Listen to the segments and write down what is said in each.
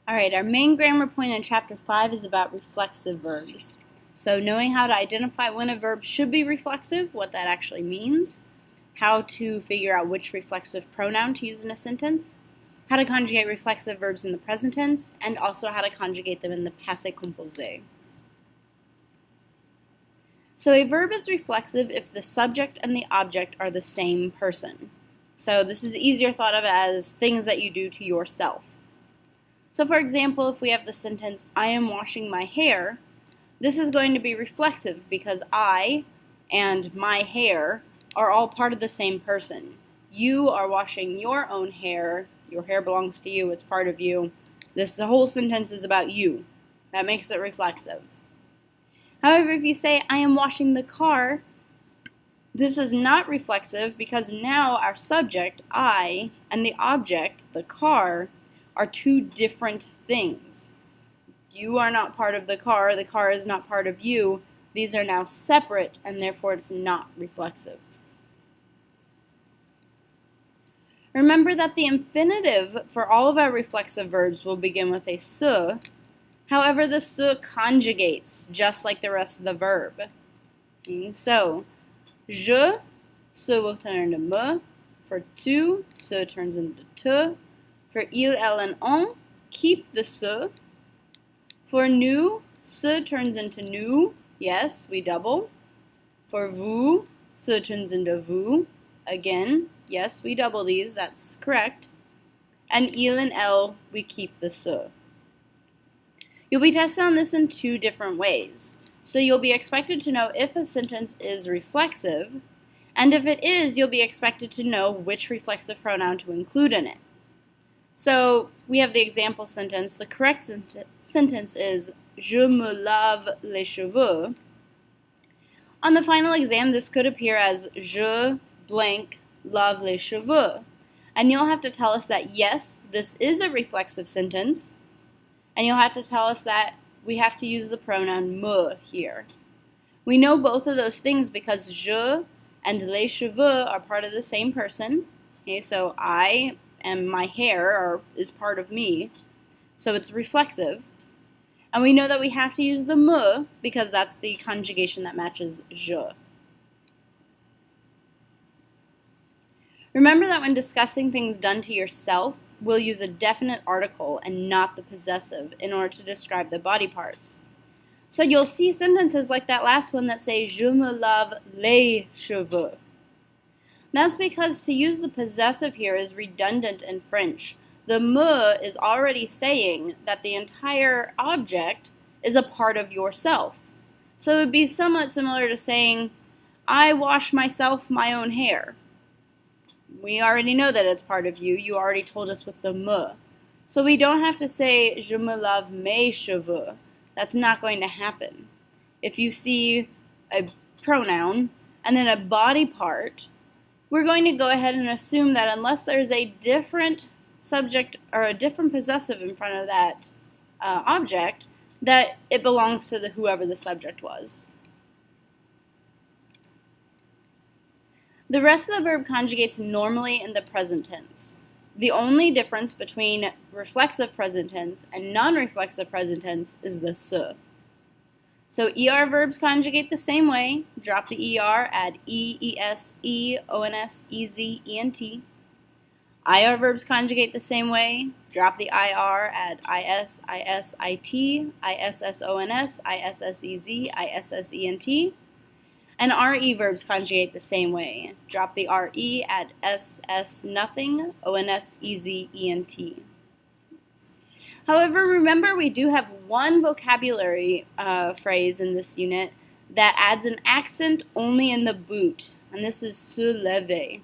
Alright, our main grammar point in Chapter 5 is about reflexive verbs. So knowing how to identify when a verb should be reflexive, what that actually means, how to figure out which reflexive pronoun to use in a sentence, how to conjugate reflexive verbs in the present tense, and also how to conjugate them in the passé composé. So a verb is reflexive if the subject and the object are the same person. So this is easier thought of as things that you do to yourself. So for example, if we have the sentence, I am washing my hair, this is going to be reflexive because I and my hair are all part of the same person. You are washing your own hair. Your hair belongs to you. It's part of you. The whole sentence is about you. That makes it reflexive. However, if you say, I am washing the car, this is not reflexive because now our subject, I, and the object, the car, are two different things. You are not part of the car is not part of you. These are now separate, and therefore it's not reflexive. Remember that the infinitive for all of our reflexive verbs will begin with a se. However, the se conjugates just like the rest of the verb. Okay, so, je, se will turn into me. For tu, se turns into te. For il, elle, and on, keep the se. For nous, se turns into nous. Yes, we double. For vous, se turns into vous. Again, yes, we double these. That's correct. And il and elle, we keep the se. You'll be tested on this in two different ways. So you'll be expected to know if a sentence is reflexive, and if it is, you'll be expected to know which reflexive pronoun to include in it. So we have the example sentence. The correct sentence is Je me lave les cheveux. On the final exam, this could appear as Je blank lave les cheveux. And you'll have to tell us that yes, this is a reflexive sentence. And you'll have to tell us that we have to use the pronoun me here. We know both of those things because je and les cheveux are part of the same person. Okay, so I and my hair is part of me, so it's reflexive. And we know that we have to use the me because that's the conjugation that matches je. Remember that when discussing things done to yourself, we'll use a definite article and not the possessive in order to describe the body parts. So you'll see sentences like that last one that say Je me lave les cheveux. That's because to use the possessive here is redundant in French. The me is already saying that the entire object is a part of yourself. So it would be somewhat similar to saying, I wash myself my own hair. We already know that it's part of you. You already told us with the me. So we don't have to say, Je me lave mes cheveux. That's not going to happen. If you see a pronoun and then a body part, we're going to go ahead and assume that unless there's a different subject or a different possessive in front of that object, that it belongs to whoever the subject was. The rest of the verb conjugates normally in the present tense. The only difference between reflexive present tense and non-reflexive present tense is the se. So ER verbs conjugate the same way. Drop the ER, add E, ES, E, ONS, EZ, ENT. IR verbs conjugate the same way. Drop the IR, add IS, IS, IT, ISSONS, ISSEZ, ISSENT. And RE verbs conjugate the same way. Drop the RE, add SS nothing, ONS, EZ, ENT. However, remember we do have one vocabulary phrase in this unit that adds an accent only in the boot, and this is se lever.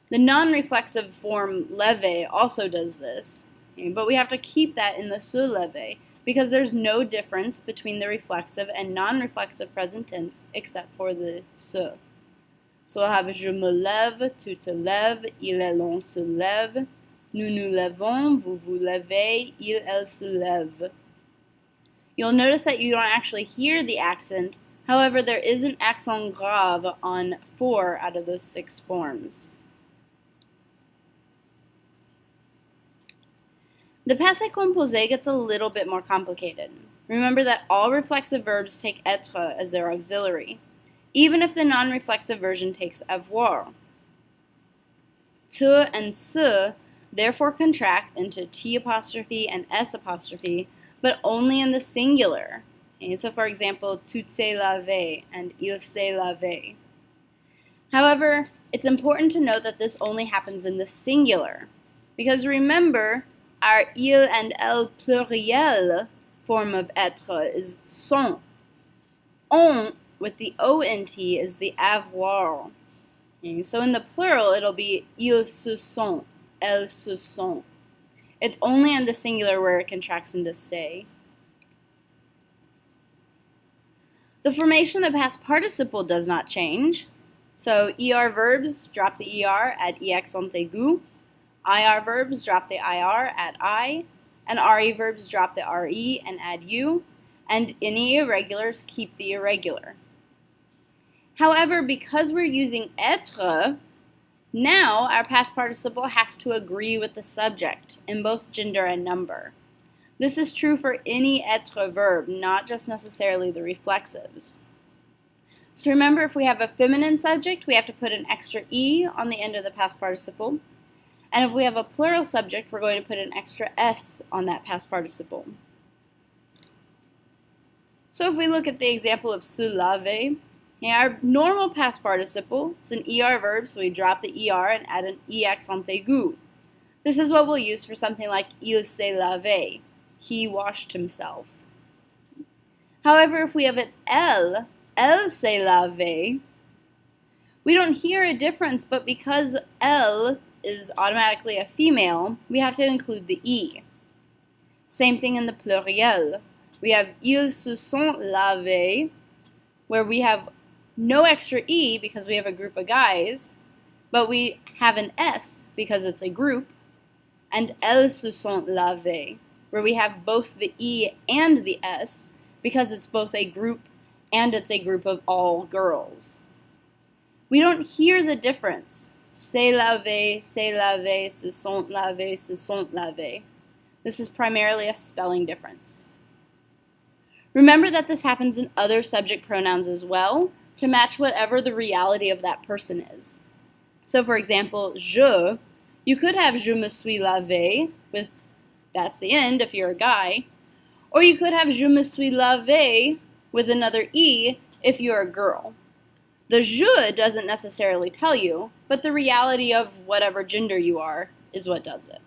The non-reflexive form lever also does this, okay, but we have to keep that in the se lever because there's no difference between the reflexive and non-reflexive present tense except for the se. So we'll have je me lève, tu te lèves, il et l'on se lève. Nous nous lèvons, vous vous levez, il, elle se lève. You'll notice that you don't actually hear the accent. However, there is an accent grave on 4 out of those 6 forms. The passé composé gets a little bit more complicated. Remember that all reflexive verbs take être as their auxiliary, even if the non-reflexive version takes avoir. Te and se therefore contract into T apostrophe and S apostrophe, but only in the singular. Okay, so for example, tu t'es lavé and il s'est lavé. However, it's important to note that this only happens in the singular, because remember, our il and elle pluriel form of être is sont. On, with the ONT, is the avoir. Okay, so in the plural, it'll be ils se sont, elles se sont. It's only in the singular where it contracts into se. The formation of the past participle does not change. So ER verbs drop the ER at EX ont aigu, IR verbs drop the IR at I, and RE verbs drop the RE and add U, and any irregulars keep the irregular. However, because we're using être, now our past participle has to agree with the subject in both gender and number. This is true for any être verb, not just necessarily the reflexives. So remember, if we have a feminine subject, we have to put an extra E on the end of the past participle. And if we have a plural subject, we're going to put an extra S on that past participle. So if we look at the example of se laver, our normal past participle is an ER verb, so we drop the ER and add an EX ont aigu. This is what we'll use for something like il s'est lavé, he washed himself. However, if we have an elle s'est lavé, we don't hear a difference, but because elle is automatically a female, we have to include the E. Same thing in the pluriel. We have ils se sont lavés, where we have no extra E because we have a group of guys, but we have an S because it's a group, and elles se sont lavées, where we have both the E and the S because it's both a group and it's a group of all girls. We don't hear the difference. Se laver, se sont lavés, se sont lavées. This is primarily a spelling difference. Remember that this happens in other subject pronouns as well, to match whatever the reality of that person is. So for example, je, you could have je me suis lavé, with that's the end if you're a guy, or you could have je me suis lavée with another E if you're a girl. The je doesn't necessarily tell you, but the reality of whatever gender you are is what does it.